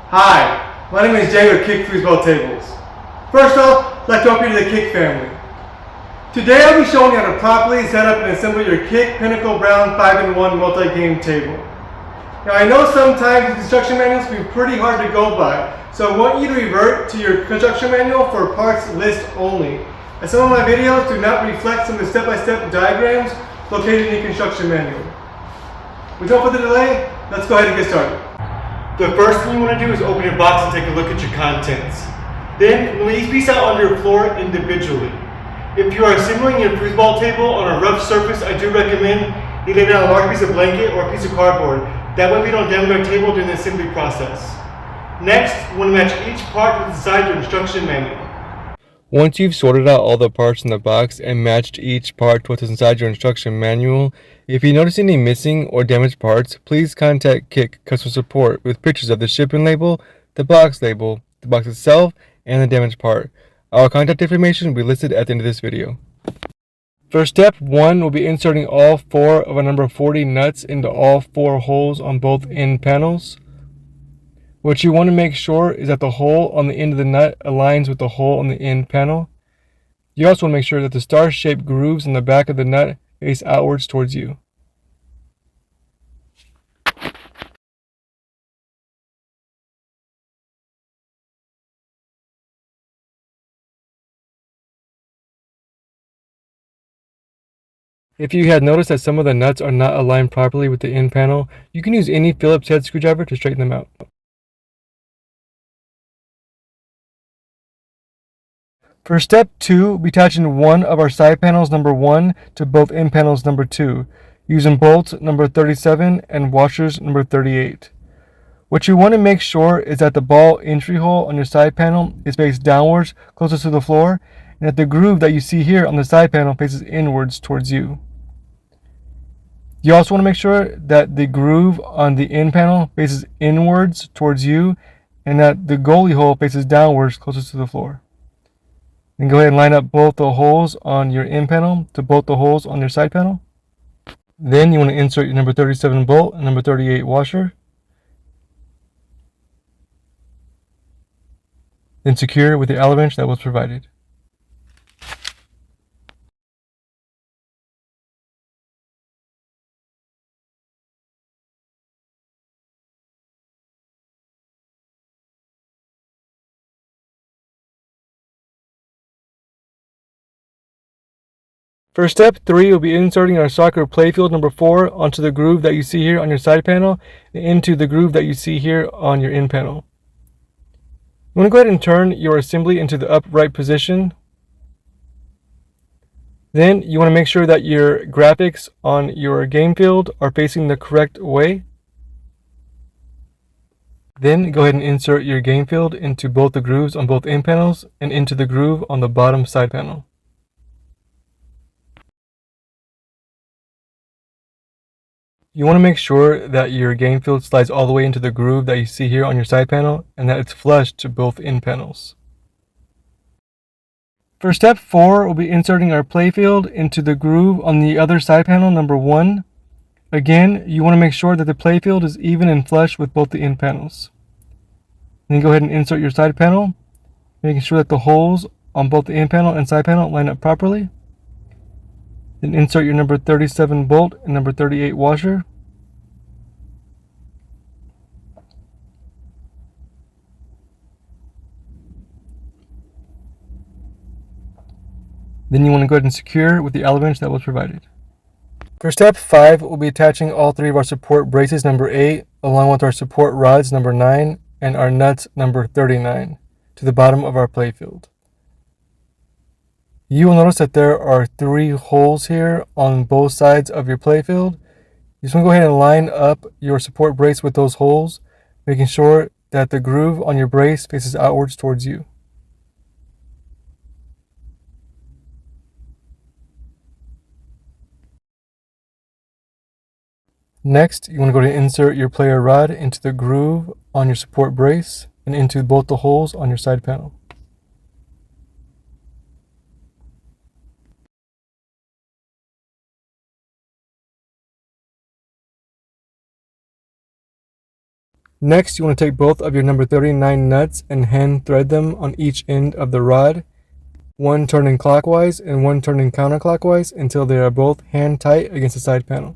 Hi, my name is Jay with Kick Foosball Tables. First off, I'd like to welcome you to the Kick family. Today I'll be showing you how to properly set up and assemble your Kick Pentacle Brown 5-in-1 multi-game table. Now I know sometimes the construction manuals can be pretty hard to go by, so I want you to revert to your construction manual for parts list only, as some of my videos do not reflect some of the step-by-step diagrams located in the construction manual. With no further delay, let's go ahead and get started. The first thing you want to do is open your box and take a look at your contents. Then lay each piece out on your floor individually. If you are assembling your foosball table on a rough surface, I do recommend you lay down a large piece of blanket or a piece of cardboard. That way we don't damage our table during the assembly process. Next, you want to match each part with inside your instruction manual. Once you've sorted out all the parts in the box and matched each part to what's inside your instruction manual, if you notice any missing or damaged parts, please contact Kick Customer Support with pictures of the shipping label, the box itself, and the damaged part. Our contact information will be listed at the end of this video. For step 1, we'll be inserting all 4 of our number 40 nuts into all 4 holes on both end panels. What you want to make sure is that the hole on the end of the nut aligns with the hole on the end panel. You also want to make sure that the star-shaped grooves on the back of the nut face outwards towards you. If you had noticed that some of the nuts are not aligned properly with the end panel, you can use any Phillips head screwdriver to straighten them out. For step 2, we'll be attaching one of our side panels number 1 to both end panels number 2, using bolts number 37 and washers number 38. What you want to make sure is that the ball entry hole on your side panel is faced downwards closest to the floor, and that the groove that you see here on the side panel faces inwards towards you. You also want to make sure that the groove on the end panel faces inwards towards you, and that the goalie hole faces downwards closest to the floor. Then go ahead and line up both the holes on your end panel to both the holes on your side panel. Then you want to insert your number 37 bolt and number 38 washer. Then secure with the Allen wrench that was provided. For step 3, we'll be inserting our soccer Playfield number 4 onto the groove that you see here on your side panel and into the groove that you see here on your end panel. You want to go ahead and turn your assembly into the upright position. Then you want to make sure that your graphics on your game field are facing the correct way. Then go ahead and insert your game field into both the grooves on both end panels and into the groove on the bottom side panel. You want to make sure that your game field slides all the way into the groove that you see here on your side panel and that it's flush to both end panels. For step 4, we'll be inserting our playfield into the groove on the other side panel number 1. Again, you want to make sure that the playfield is even and flush with both the end panels. Then go ahead and insert your side panel, making sure that the holes on both the end panel and side panel line up properly. Then insert your number 37 bolt and number 38 washer. Then you want to go ahead and secure with the Allen wrench that was provided. For step 5, we'll be attaching all 3 of our support braces number 8, along with our support rods number 9 and our nuts number 39 to the bottom of our playfield. You will notice that there are 3 holes here on both sides of your playfield. You just want to go ahead and line up your support brace with those holes, making sure that the groove on your brace faces outwards towards you. Next, you want to go ahead and insert your player rod into the groove on your support brace and into both the holes on your side panel. Next, you want to take both of your number 39 nuts and hand thread them on each end of the rod, one turning clockwise and one turning counterclockwise until they are both hand tight against the side panel.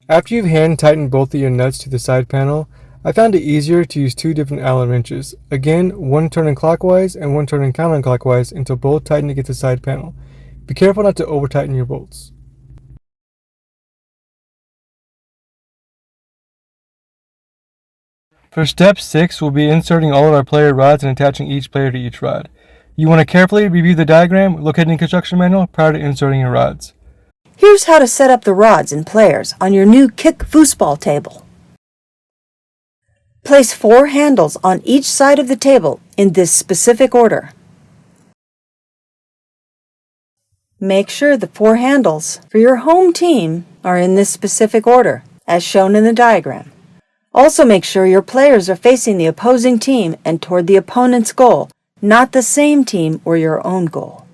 After you've hand tightened both of your nuts to the side panel, I found it easier to use two different Allen wrenches. Again, one turning clockwise and one turning counterclockwise until both tighten against the side panel. Be careful not to over tighten your bolts. For step 6, we'll be inserting all of our player rods and attaching each player to each rod. You want to carefully review the diagram located in the construction manual prior to inserting your rods. Here's how to set up the rods and players on your new kick foosball table. Place 4 handles on each side of the table in this specific order. Make sure the 4 handles for your home team are in this specific order, as shown in the diagram. Also make sure your players are facing the opposing team and toward the opponent's goal, not the same team or your own goal.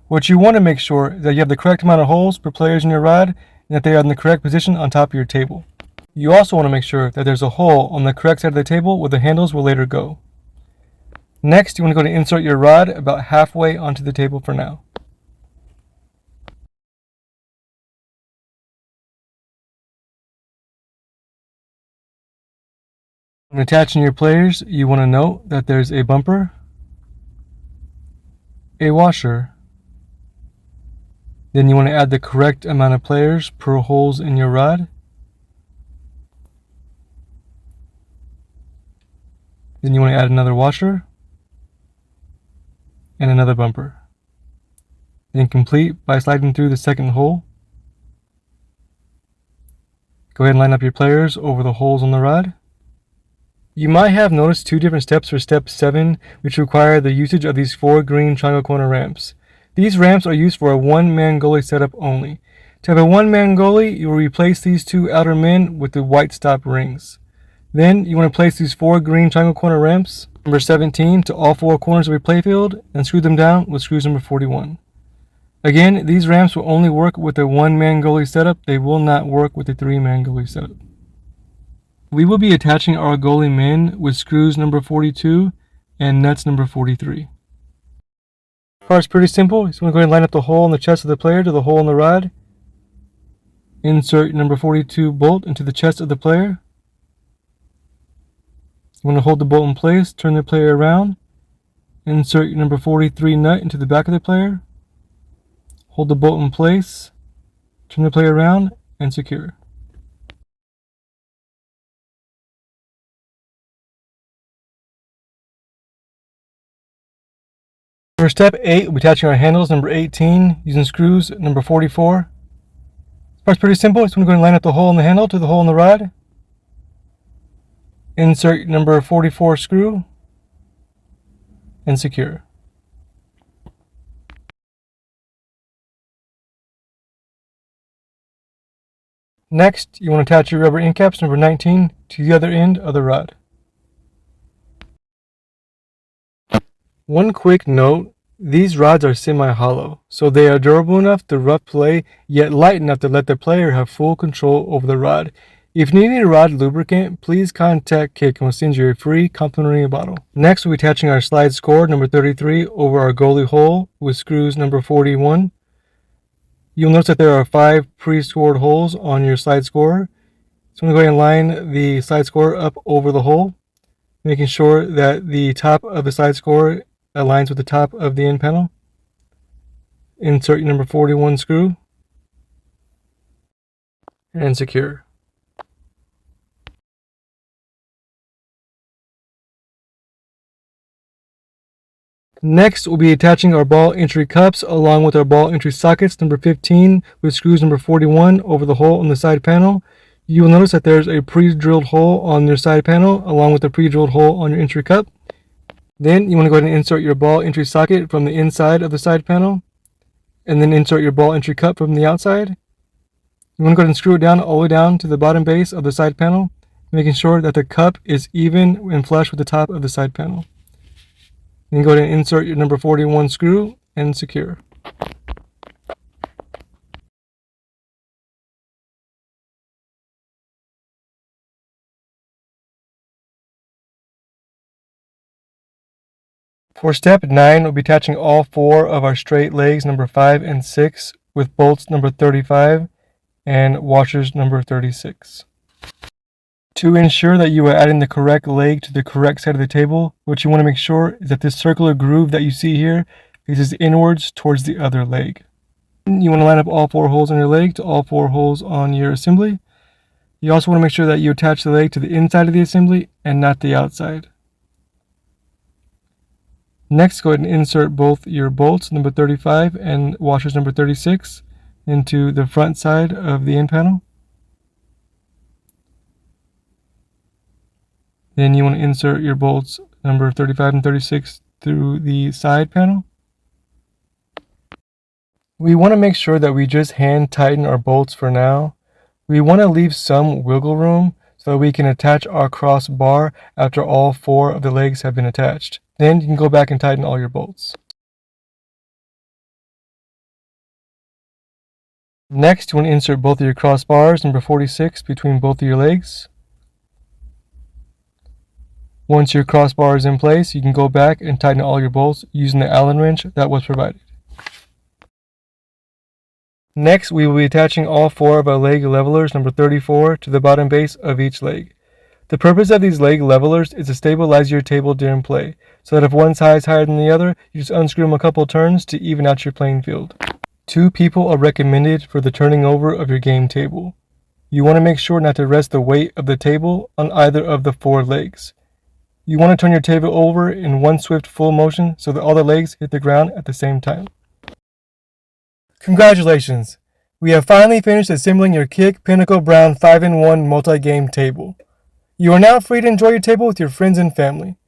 What you want to make sure is that you have the correct amount of holes per players in your rod and that they are in the correct position on top of your table. You also want to make sure that there's a hole on the correct side of the table where the handles will later go. Next, you want to go to insert your rod about halfway onto the table for now. When attaching your players, you want to note that there's a bumper, a washer, then you want to add the correct amount of players per holes in your rod. Then you want to add another washer and another bumper. Then complete by sliding through the second hole. Go ahead and line up your players over the holes on the rod. You might have noticed 2 different steps for step 7, which require the usage of these 4 green triangle corner ramps. These ramps are used for a one-man goalie setup only. To have a one-man goalie, you will replace these 2 outer men with the white stop rings. Then you want to place these 4 green triangle corner ramps, number 17, to all 4 corners of your playfield and screw them down with screws number 41. Again, these ramps will only work with a one-man goalie setup. They will not work with a 3-man goalie setup. We will be attaching our goalie men with screws number 42 and nuts number 43. The part's pretty simple. You just want to go ahead and line up the hole in the chest of the player to the hole in the rod. Insert number 42 bolt into the chest of the player. You want to hold the bolt in place, turn the player around. Insert your number 43 nut into the back of the player. Hold the bolt in place, turn the player around, and secure. For step 8, we'll be attaching our handles number 18 using screws number 44. This part's pretty simple. Just want to go and line up the hole in the handle to the hole in the rod. Insert number 44 screw and secure. Next, you want to attach your rubber end caps number 19 to the other end of the rod. One quick note, these rods are semi-hollow, so they are durable enough to rough play, yet light enough to let the player have full control over the rod. If you need a rod lubricant, please contact Kick and we'll send you a free complimentary bottle. Next, we'll be attaching our slide score number 33 over our goalie hole with screws number 41. You'll notice that there are 5 pre-scored holes on your slide scorer. So I'm going to go ahead and line the slide scorer up over the hole, making sure that the top of the slide scorer aligns with the top of the end panel. Insert your number 41 screw and secure. Next, we'll be attaching our ball entry cups along with our ball entry sockets number 15 with screws number 41 over the hole on the side panel. You will notice that there's a pre-drilled hole on your side panel along with a pre-drilled hole on your entry cup. Then you want to go ahead and insert your ball entry socket from the inside of the side panel and then insert your ball entry cup from the outside. You want to go ahead and screw it down all the way down to the bottom base of the side panel, making sure that the cup is even and flush with the top of the side panel. Then go ahead and insert your number 41 screw and secure. For step 9, we'll be attaching all 4 of our straight legs number 5 and 6 with bolts number 35 and washers number 36. To ensure that you are adding the correct leg to the correct side of the table, what you want to make sure is that this circular groove that you see here faces inwards towards the other leg. You want to line up all 4 holes on your leg to all 4 holes on your assembly. You also want to make sure that you attach the leg to the inside of the assembly and not the outside. Next, go ahead and insert both your bolts, number 35 and washers number 36, into the front side of the end panel. Then you want to insert your bolts, number 35 and 36, through the side panel. We want to make sure that we just hand tighten our bolts for now. We want to leave some wiggle room so that we can attach our crossbar after all 4 of the legs have been attached. Then you can go back and tighten all your bolts. Next, you want to insert both of your crossbars, number 46, between both of your legs. Once your crossbar is in place, you can go back and tighten all your bolts using the Allen wrench that was provided. Next, we will be attaching all 4 of our leg levelers, number 34, to the bottom base of each leg. The purpose of these leg levelers is to stabilize your table during play, so that if one side is higher than the other, you just unscrew them a couple turns to even out your playing field. 2 people are recommended for the turning over of your game table. You want to make sure not to rest the weight of the table on either of the 4 legs. You want to turn your table over in one swift full motion so that all the legs hit the ground at the same time. Congratulations! We have finally finished assembling your Kick Pentacle Brown 5-in-1 multi-game table. You are now free to enjoy your table with your friends and family.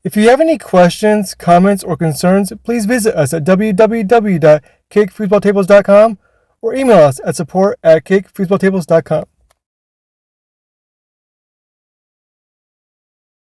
If you have any questions, comments, or concerns, please visit us at www.kickfoosballtables.com or email us at support@kickfoosballtables.com.